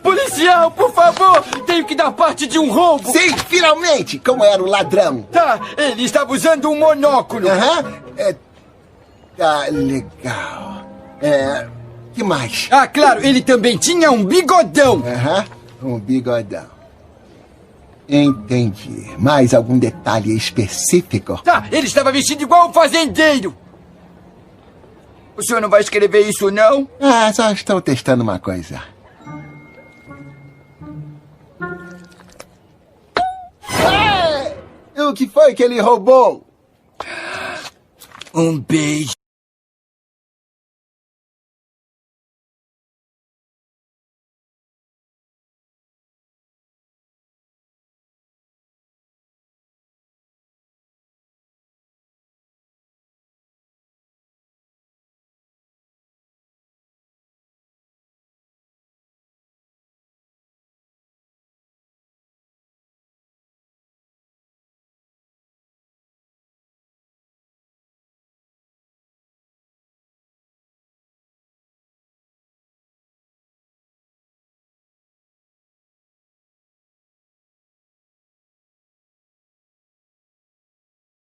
Policial, por favor! Tenho que dar parte de um roubo! Sim, finalmente! Como era o ladrão? Tá, ele estava usando um monóculo. Aham. Tá legal. Que mais? Ah, claro, ele também tinha um bigodão. Aham, um bigodão. Entendi. Mais algum detalhe específico? Tá, ele estava vestido igual um fazendeiro. O senhor não vai escrever isso, não? Ah, só estou testando uma coisa. O que foi que ele roubou? Um beijo.